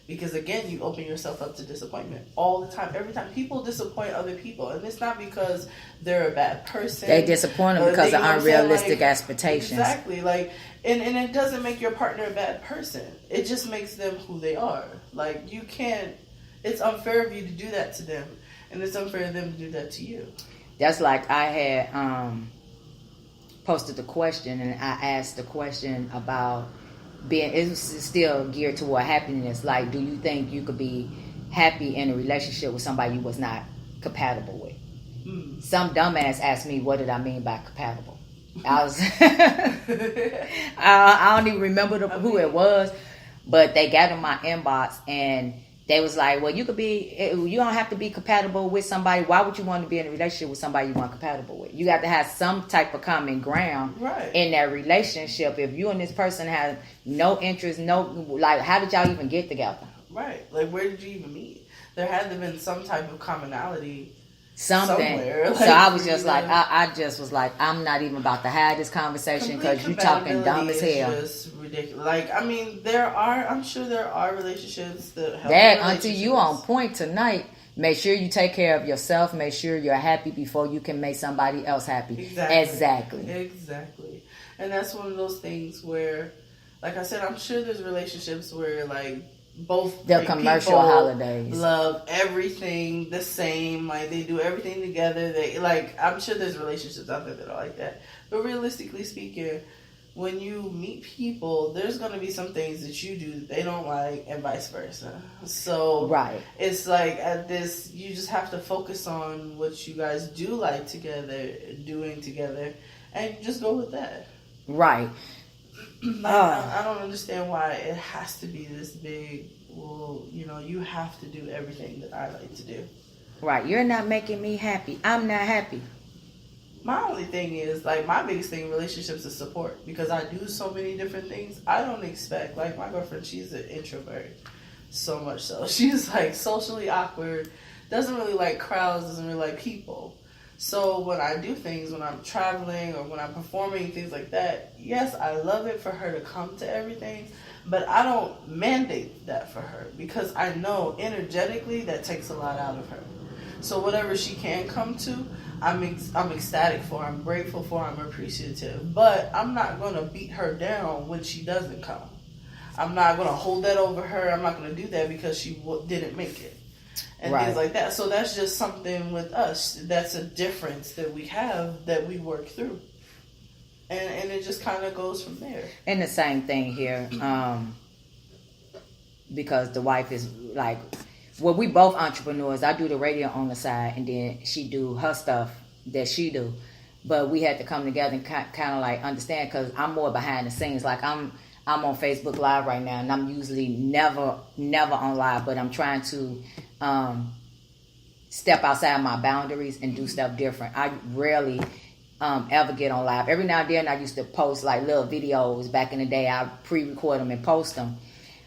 Because again, you open yourself up to disappointment all the time. Every time people disappoint other people, and it's not because they're a bad person. They disappoint them because of unrealistic expectations. Exactly. Like, and it doesn't make your partner a bad person. It just makes them who they are. Like, you can't. It's unfair of you to do that to them, and it's unfair of them to do that to you. That's like I had posted the question, and I asked the question about. It's still geared toward happiness. Like, do you think you could be happy in a relationship with somebody you was not compatible with? Some dumbass asked me, what did I mean by compatible? I was, I don't even remember who it was, but they got in my inbox and they was like, well, you don't have to be compatible with somebody. Why would you want to be in a relationship with somebody you weren't compatible with? You got to have some type of common ground in that relationship. If you and this person have no interest, how did y'all even get together? Right. Like, where did you even meet? There had to have been some type of commonality. Something. Somewhere. Like, so I was just like, I just was like, I'm not even about to have this conversation because you talking dumb as hell. Just ridiculous. Like, I mean, I'm sure there are relationships that help. Dad, until you on point tonight, make sure you take care of yourself. Make sure you're happy before you can make somebody else happy. Exactly. And that's one of those things where, like I said, I'm sure there's relationships where, like, both the commercial holidays love everything the same, like they do everything together. They like, I'm sure there's relationships out there that are like that, but realistically speaking, when you meet people, there's going to be some things that you do that they don't like, and vice versa. So it's like you just have to focus on what you guys do like doing together, and just go with that. Right. I don't understand why it has to be this big. Well, you know, you have to do everything that I like to do. Right. You're not making me happy. I'm not happy. My only thing is, like, my biggest thing in relationships is support. Because I do so many different things. I don't expect, like, my girlfriend, she's an introvert. So much so. She's, like, socially awkward. Doesn't really like crowds. Doesn't really like people. So when I do things, when I'm traveling or when I'm performing, things like that, yes, I love it for her to come to everything, but I don't mandate that for her because I know energetically that takes a lot out of her. So whatever she can come to, I'm ecstatic for, I'm grateful for, I'm appreciative, but I'm not going to beat her down when she doesn't come. I'm not going to hold that over her. I'm not going to do that because she didn't make it. And things like that. So that's just something with us. That's a difference that we have that we work through. And it just kind of goes from there. And the same thing here. Because the wife is like, well, we both entrepreneurs. I do the radio on the side, and then she do her stuff that she do. But we had to come together and kind of like understand, because I'm more behind the scenes. Like I'm on Facebook Live right now, and I'm usually never on live, but I'm trying to step outside my boundaries and do stuff different. I rarely ever get on live. Every now and then I used to post like little videos back in the day. I pre-record them and post them.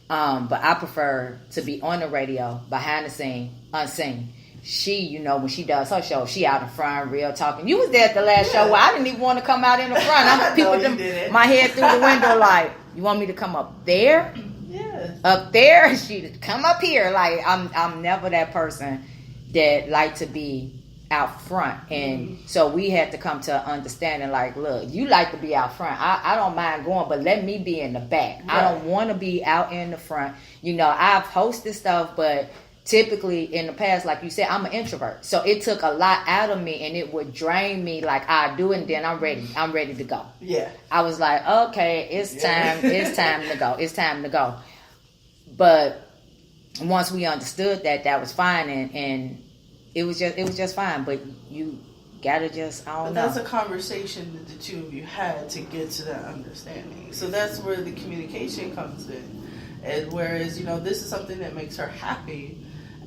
But I prefer to be on the radio, behind the scene, unseen. She, you know, when she does her show, she out in front, real talking. You was there at the last show where I didn't even want to come out in the front. I'm peeping my head through the window like, you want me to come up there? Yeah. Up there? She come up here. Like, I'm never that person that like to be out front. And so we had to come to an understanding like, look, you like to be out front. I don't mind going, but let me be in the back. Right. I don't want to be out in the front. You know, I've hosted stuff, but typically in the past, like you said, I'm an introvert. So it took a lot out of me, and it would drain me. Like, I do it, and then I'm ready to go. Yeah. I was like, okay, it's time to go. It's time to go. But once we understood that was fine, and it was just fine. But you gotta just, I don't know. That's a conversation that the two of you had to get to that understanding. So that's where the communication comes in. And whereas, this is something that makes her happy,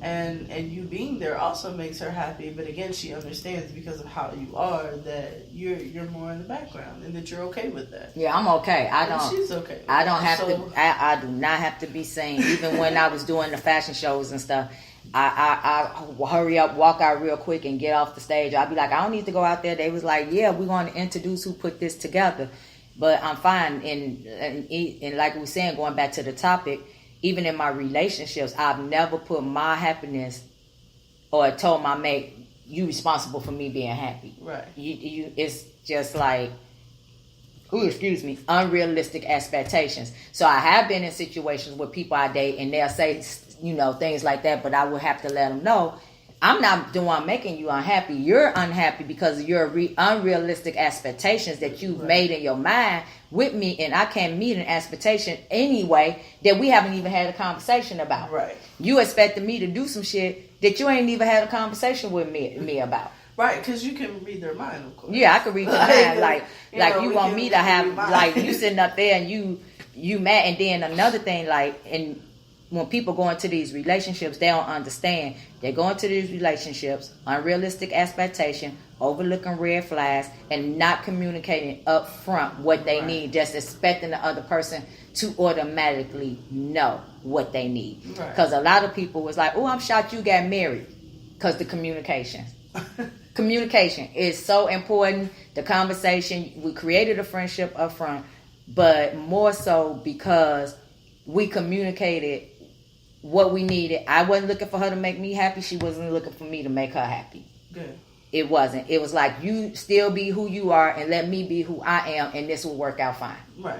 and you being there also makes her happy. But again, she understands because of how you are that you're more in the background, and that you're okay with that. Yeah, I'm okay. She's okay. I don't have to. I do not have to be seen. Even when I was doing the fashion shows and stuff, I hurry up, walk out real quick, and get off the stage. I'd be like, I don't need to go out there. They was like, yeah, we're going to introduce who put this together. But I'm fine. And like we were saying, going back to the topic, even in my relationships, I've never put my happiness or told my mate, you responsible for me being happy. Right. It's just like, unrealistic expectations. So I have been in situations where people I date, and they'll say, things like that, but I will have to let them know, I'm not the one making you unhappy. You're unhappy because of your unrealistic expectations that you've made in your mind with me, and I can't meet an expectation anyway that we haven't even had a conversation about. Right. You expected me to do some shit that you ain't even had a conversation with me about. Right, because you can read their mind, of course. Yeah, I can read your mind. Like you want me to have, like, you sitting up there and you mad. And then another thing, like, and when people go into these relationships, they don't understand. They go into these relationships, unrealistic expectation, overlooking red flags, and not communicating up front what they need, just expecting the other person to automatically know what they need. Because a lot of people was like, oh, I'm shocked you got married, because the communication. Communication is so important. The conversation, we created a friendship up front, but more so because we communicated what we needed. I wasn't looking for her to make me happy. She wasn't looking for me to make her happy. Good. It wasn't. It was like, you still be who you are and let me be who I am, and this will work out fine. Right.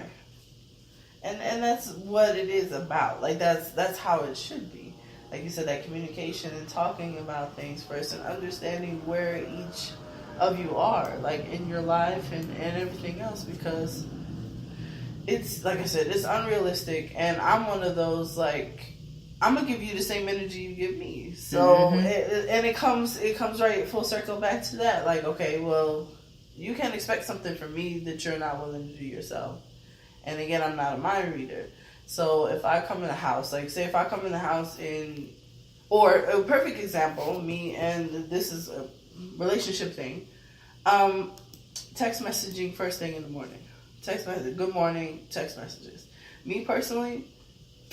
And that's what it is about. Like, that's how it should be. Like you said, that communication and talking about things first, and understanding where each of you are, like, in your life and everything else, because it's, like I said, it's unrealistic. And I'm one of those, like, I'm gonna give you the same energy you give me. So, it comes right full circle back to that. Like, okay, well, you can't expect something from me that you're not willing to do yourself. And again, I'm not a mind reader. So if I come in a house, like, say if I come in the house or a perfect example, me, and this is a relationship thing, text messaging first thing in the morning. Text message, good morning, text messages. Me personally,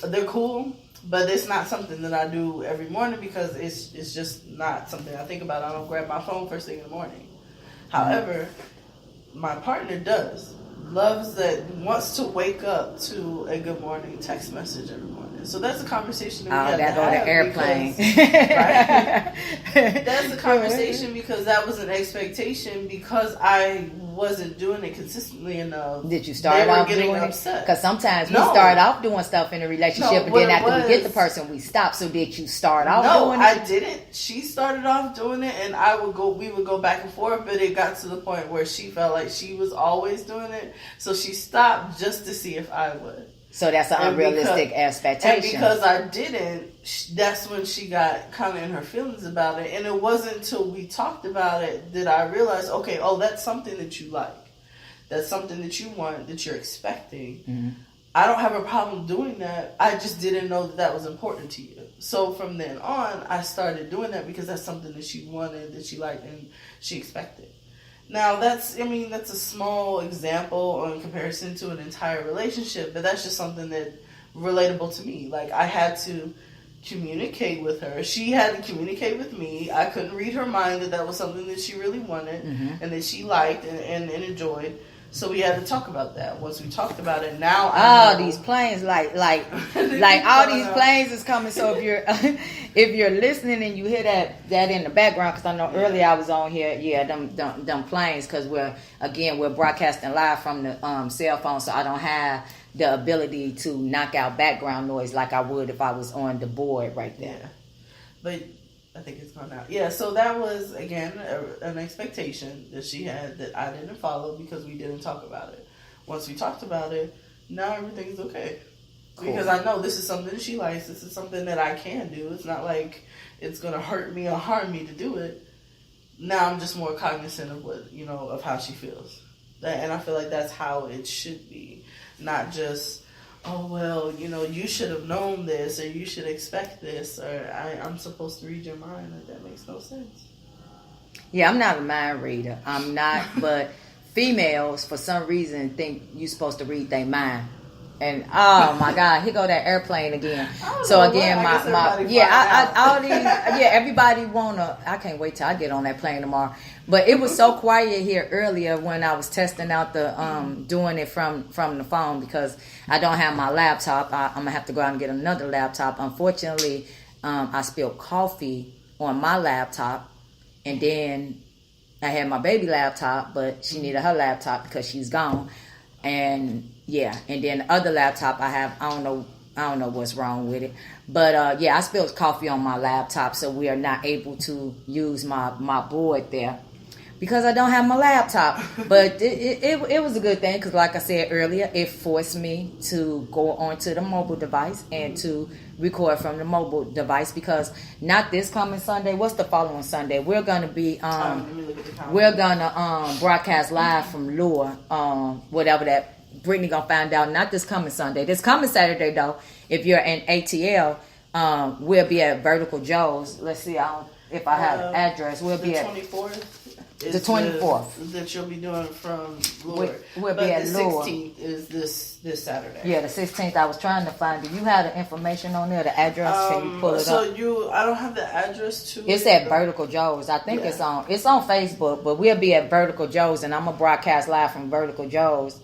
they're cool. But it's not something that I do every morning, because it's just not something I think about. I don't grab my phone first thing in the morning. However, my partner does. Wants to wake up to a good morning text message every morning. So that's a conversation that we have to have. On the airplane. Right? That's a conversation because that was an expectation, because I wasn't doing it consistently enough. Did you start off doing it? Because sometimes we start off doing stuff in a relationship, and then after we get the person, we stop. So did you start off doing it? No, I didn't. She started off doing it, and we would go back and forth, but it got to the point where she felt like she was always doing it. So she stopped just to see if I would. So that's an unrealistic expectation. And because I didn't, that's when she got kind of in her feelings about it. And it wasn't until we talked about it that I realized, okay, that's something that you like. That's something that you want, that you're expecting. Mm-hmm. I don't have a problem doing that. I just didn't know that was important to you. So from then on, I started doing that because that's something that she wanted, that she liked, and she expected. Now, that's a small example in comparison to an entire relationship, but that's just something that relatable to me. Like, I had to communicate with her. She had to communicate with me. I couldn't read her mind that was something that she really wanted and that she liked and enjoyed. So we had to talk about that. Once we talked about it, now I know. These planes, like all these planes is coming. So if you're listening and you hear that in the background, because I know earlier I was on here, them planes, because we're broadcasting live from the cell phone, so I don't have the ability to knock out background noise like I would if I was on the board right there. But I think it's gone out. Yeah, so that was, again, an expectation that she had that I didn't follow because we didn't talk about it. Once we talked about it, now everything's okay. Cool. Because I know this is something she likes. This is something that I can do. It's not like it's going to hurt me or harm me to do it. Now I'm just more cognizant of what, of how she feels. And I feel like that's how it should be. Not just, oh, well, you should have known this, or you should expect this, or I'm supposed to read your mind. Like, that makes no sense. Yeah, I'm not a mind reader. I'm not, but females, for some reason, think you're supposed to read their mind. And oh my God, here go that airplane again. So again, everybody I can't wait till I get on that plane tomorrow. But it was so quiet here earlier when I was testing out the doing it from the phone because I don't have my laptop. I'm gonna have to go out and get another laptop. Unfortunately, I spilled coffee on my laptop, and then I had my baby laptop, but she needed her laptop because she's gone. And and then the other laptop I have, I don't know what's wrong with it. But I spilled coffee on my laptop, so we are not able to use my board there because I don't have my laptop. But it was a good thing because, like I said earlier, it forced me to go onto the mobile device and to record from the mobile device because not this coming Sunday. What's the following Sunday? We're gonna be broadcast live from Lure, whatever that. Brittany gonna find out. Not this coming Sunday. This coming Saturday though. If you're in ATL, we'll be at Vertical Joe's. Let's see if I have an address. We'll be at 24th. The 24th that you'll be doing from Lure. We'll be at Lure. The 16th is this Saturday. Yeah, the 16th. I was trying to find it. You had the information on there, the address. Can you pull it up? I don't have the address to. It's at Vertical Joe's. I think it's on Facebook, but we'll be at Vertical Joe's, and I'm gonna broadcast live from Vertical Joe's.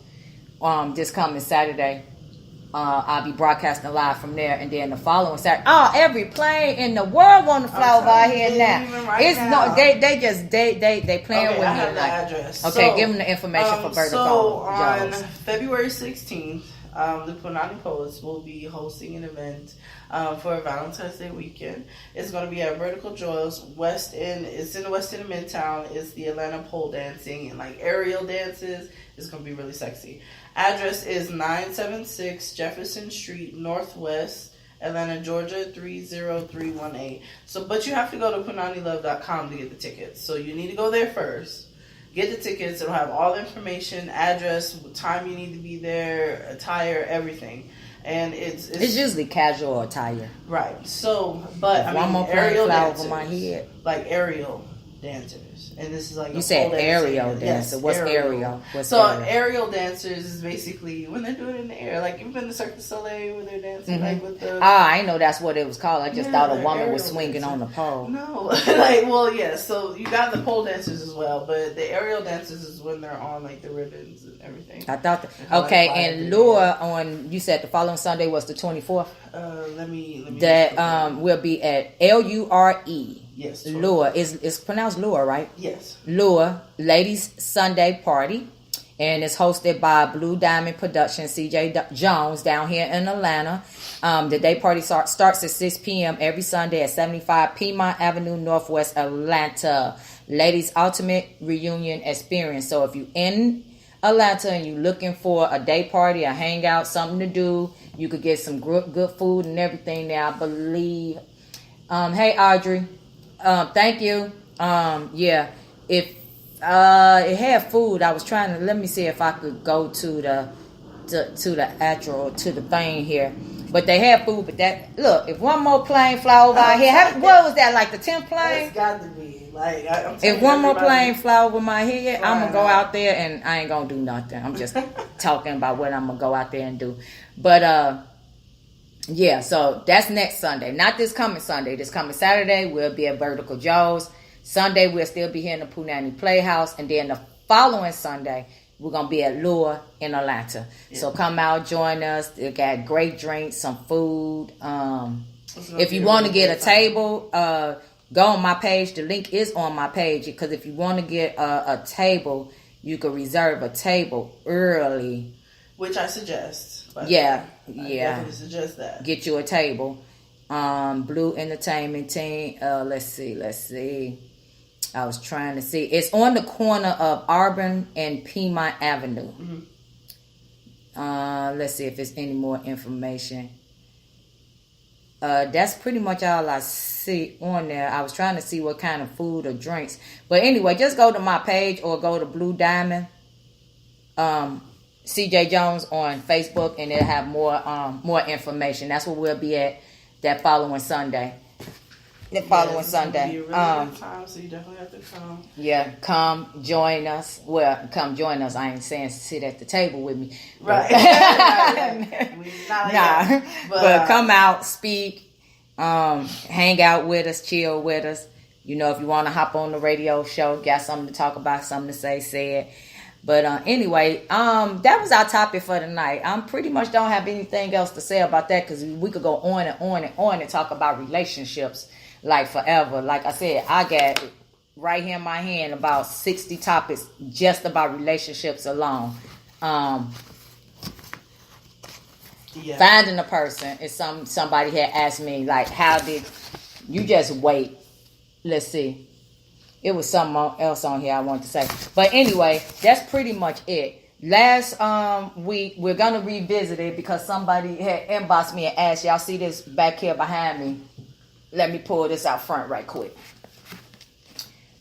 This coming Saturday, I'll be broadcasting live from there, and then the following Saturday. Oh, every plane in the world want to fly over here now. It's no, they playing with me. I have the address. Okay, give them the information for Vertical. So on February 16th, the Punani Poets will be hosting an event for Valentine's Day weekend. It's going to be at Vertical Joe's West End. It's in the West End of Midtown. It's the Atlanta pole dancing and like aerial dances. It's going to be really sexy. Address is 976 Jefferson Street, Northwest, Atlanta, Georgia, 30318. But you have to go to punanilove.com to get the tickets. So you need to go there first. Get the tickets. It'll have all the information, address, what time you need to be there, attire, everything. And it's usually casual attire. Right. So, but aerial dancers, over my head. Like aerial dancers. And this is like you said aerial dancer. Yes, what's aerial? Aerial dancers is basically when they're doing it in the air. Like you've been to Cirque du Soleil where they're dancing like with the. I know that's what it was called. I just thought a woman was swinging on the pole. No, So you got the pole dancers as well, but the aerial dancers is when they're on like the ribbons and everything. I thought okay, and Lure on you said the following Sunday was the 24th. Let me. That will be at Lure. Yes. Lure is pronounced Lure, right? Yes. Lure Ladies Sunday Party, and it's hosted by Blue Diamond Productions, CJ Jones down here in Atlanta. The day party starts at 6 p.m. every Sunday at 75 Piedmont Avenue, Northwest Atlanta. Ladies Ultimate Reunion Experience. So if you're in Atlanta and you're looking for a day party, a hangout, something to do, you could get some good food and everything there, I believe. Hey, Audrey. Thank you. If it had food, I was trying to let me see if I could go to the actual to the thing here. But they have food. But if one more plane fly over our head, what was that? Like the 10th plane? It's got to be. Like if one more plane fly over my head, I'm gonna go out there and I ain't gonna do nothing. I'm just talking about what I'm gonna go out there and do. But so that's next Sunday. Not this coming Sunday. This coming Saturday, we'll be at Vertical Joe's. Sunday, we'll still be here in the Punani Playhouse. And then the following Sunday, we're going to be at Lure in Atlanta. Yeah. So come out, join us. They got great drinks, some food. If you want to get a table, go on my page. The link is on my page. Because if you want to get a table, you can reserve a table early. Which I suggest. Yeah. I definitely suggest that. Get you a table. Blue Entertainment Team. Let's see. I was trying to see. It's on the corner of Auburn and Piedmont Avenue. Let's see if there's any more information. That's pretty much all I see on there. I was trying to see what kind of food or drinks. But anyway, just go to my page or go to Blue Diamond, CJ Jones on Facebook, and they'll have more information. That's where we'll be at that following Sunday. The following Sunday. It'll be a really good time, so you definitely have to come. Yeah, come join us. Well, come join us. I ain't saying sit at the table with me. Right. But come out, speak, hang out with us, chill with us. You know, if you want to hop on the radio show, got something to talk about, something to say it. But anyway, that was our topic for tonight. I pretty much don't have anything else to say about that because we could go on and on and on and talk about relationships like forever. Like I said, I got right here in my hand about 60 topics just about relationships alone. Finding a person is somebody had asked me, like, how did you just wait? Let's see. It was something else on here I wanted to say. But anyway, that's pretty much it. Last week, we're going to revisit it because somebody had inboxed me and asked, y'all see this back here behind me? Let me pull this out front right quick.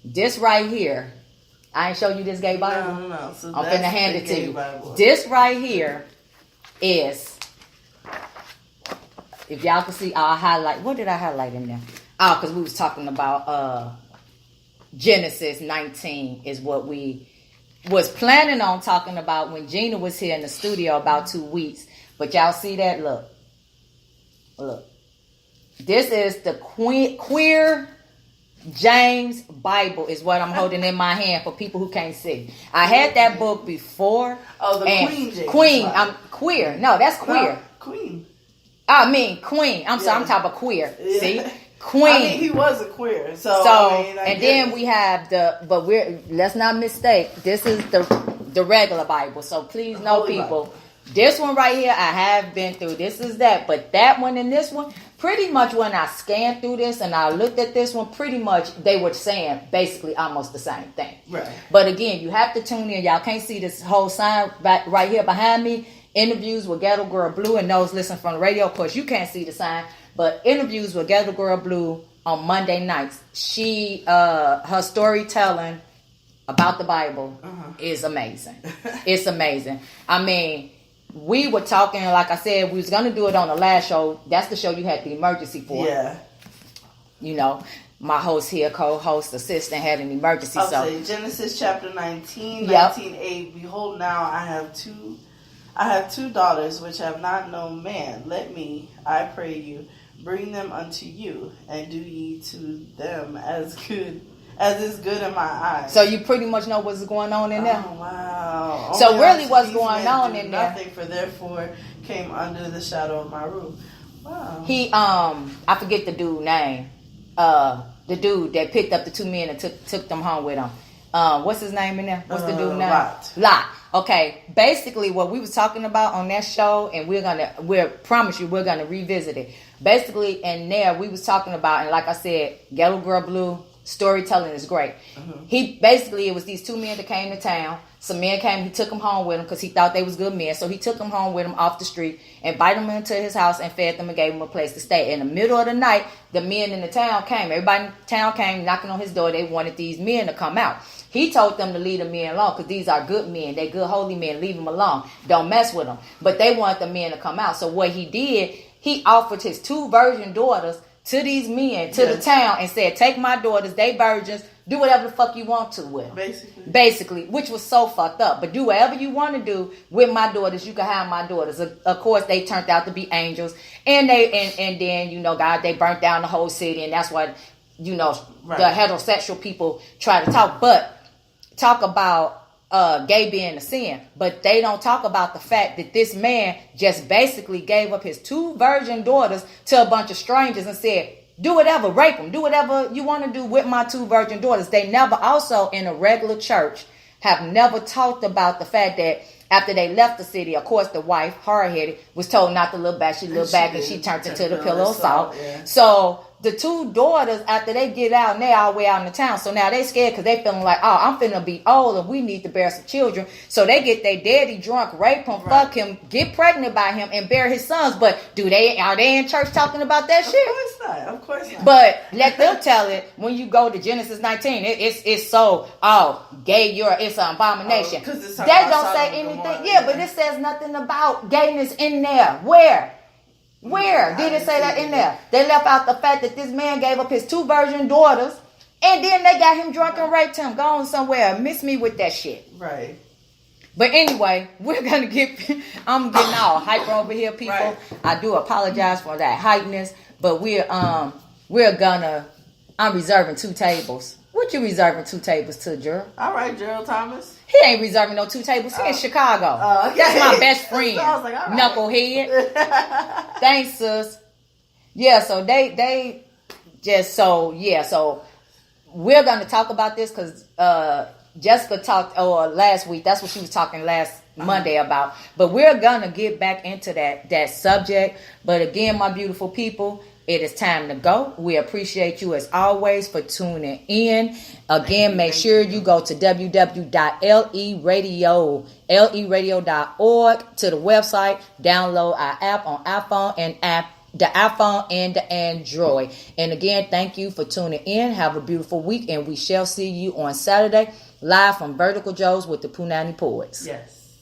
This right here, I ain't show you this gay Bible? No. So I'm finna hand it to you. Bible. This right here is, if y'all can see, I'll highlight. What did I highlight in there? Oh, because we was talking about Genesis 19 is what we was planning on talking about when Gina was here in the studio about 2 weeks. But y'all see that? Look. This is the Queer James Bible is what I'm holding in my hand for people who can't see. I had that book before. Oh, the Queen James. Queen. I'm queer. No, that's queer. No, Queen. I mean Queen. I'm sorry. I'm talking about queer. Yeah. See? Queen. I mean, he was a queer. So then we have let's not mistake. This is the regular Bible. So please know, Holy people. Bible. This one right here, I have been through. This is that. But that one and this one, pretty much when I scanned through this and I looked at this one, pretty much they were saying basically almost the same thing. Right. But again, you have to tune in. Y'all can't see this whole sign back right here behind me. Interviews with Ghetto Girl Blue, and those listening from the radio. Of course, you can't see the sign. But interviews with Ghetto Girl Blue on Monday nights. She, her storytelling about the Bible is amazing. It's amazing. I mean, we were talking, like I said, we was going to do it on the last show. That's the show you had the emergency for. Yeah. You know, my host here, co-host, assistant, had an emergency. So Genesis chapter 19, 19:8. Behold, now I have two daughters which have not known man. Let me, I pray you, bring them unto you, and do ye to them as is good in my eyes. So you pretty much know what's going on in there? Oh, wow. So Only really unto what's these going men on do in there? nothing, for therefore came under the shadow of my roof. Wow. He, I forget the dude's name. The dude that picked up the two men and took them home with him. What's his name in there? What's the dude's name? Lot. Okay. Basically, what we was talking about on that show, and promise you, we're gonna revisit it. Basically, in there, we was talking about, and like I said, Ghetto Girl Blue storytelling is great. It was these two men that came to town. Some men came, he took them home with him because he thought they was good men. So he took them home with him off the street, invited them into his house and fed them and gave them a place to stay. In the middle of the night, the men in the town came. Everybody in town came knocking on his door. They wanted these men to come out. He told them to leave the men alone because these are good men. They good holy men. Leave them alone. Don't mess with them. But they wanted the men to come out. So what he did, he offered his 2 virgin daughters to these men, to the town, and said, take my daughters, they virgins, do whatever the fuck you want to with them. Basically, which was so fucked up. But do whatever you want to do with my daughters. You can have my daughters. Of course, they turned out to be angels. And then, you know, God, they burnt down the whole city. And that's what, you know, the heterosexual people try to talk. But talk about gay being a sin, but they don't talk about the fact that this man just basically gave up his 2 virgin daughters to a bunch of strangers and said, do whatever, rape them, do whatever you want to do with my 2 virgin daughters. They never also in a regular church have never talked about the fact that After they left the city, of course, the wife, hard-headed, was told not to look back. She looked back and she turned into the pillow of salt. Yeah. So the two daughters, after they get out, and they all the way out in the town, so now they scared because they feeling like, oh, I'm finna be old and we need to bear some children. So they get their daddy drunk, rape him, fuck him, get pregnant by him, and bear his sons. But are they in church talking about that shit? Of course not. But let them tell it when you go to Genesis 19. It's so, gay, it's an abomination. They don't say anything. Yeah, but it says nothing about gayness in there. Where did it say that in there? They left out the fact that this man gave up his 2 virgin daughters, and then they got him drunk and raped him. Go on somewhere. Miss me with that shit. Right. But anyway, I'm getting all hyper over here, people. Right. I do apologize for that hypeness, but I'm reserving 2 tables. What you reserving 2 tables to, Gerald? All right, Gerald Thomas. He ain't reserving no 2 tables. He in Chicago. Okay. That's my best friend. So I was like, all right. Knucklehead. Thanks, sis. Yeah, so they just so we're gonna talk about this because Jessica talked last week. That's what she was talking last Monday about. But we're gonna get back into that subject. But again, my beautiful people, it is time to go. We appreciate you as always for tuning in. Again, make sure you go to leradiorg to the website. Download our app on iPhone and the iPhone and the Android. And again, thank you for tuning in. Have a beautiful week, and we shall see you on Saturday live from Vertical Joe's with the Punani Poets. Yes.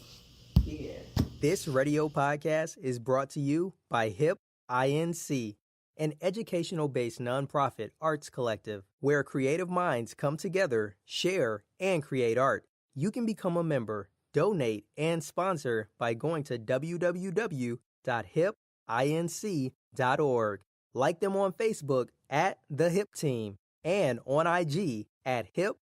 Yeah. This radio podcast is brought to you by HIP INC, an educational-based nonprofit arts collective where creative minds come together, share, and create art. You can become a member, donate, and sponsor by going to www.hipinc.org. Like them on Facebook at The Hip Team and on IG at hip_INC.